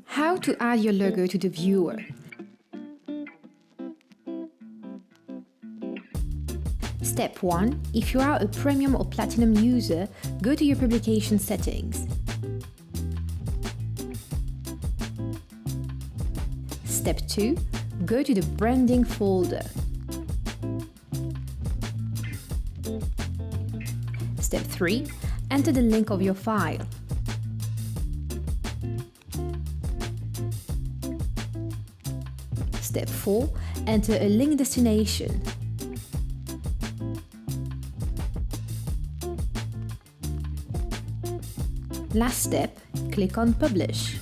How to add your logo to the viewer. Step 1. If you are a premium or platinum user, go to your publication settings. Step 2. Go to the branding folder. Step 3. Enter the link of your file. Step 4. Enter a link destination. Last step, click on Publish.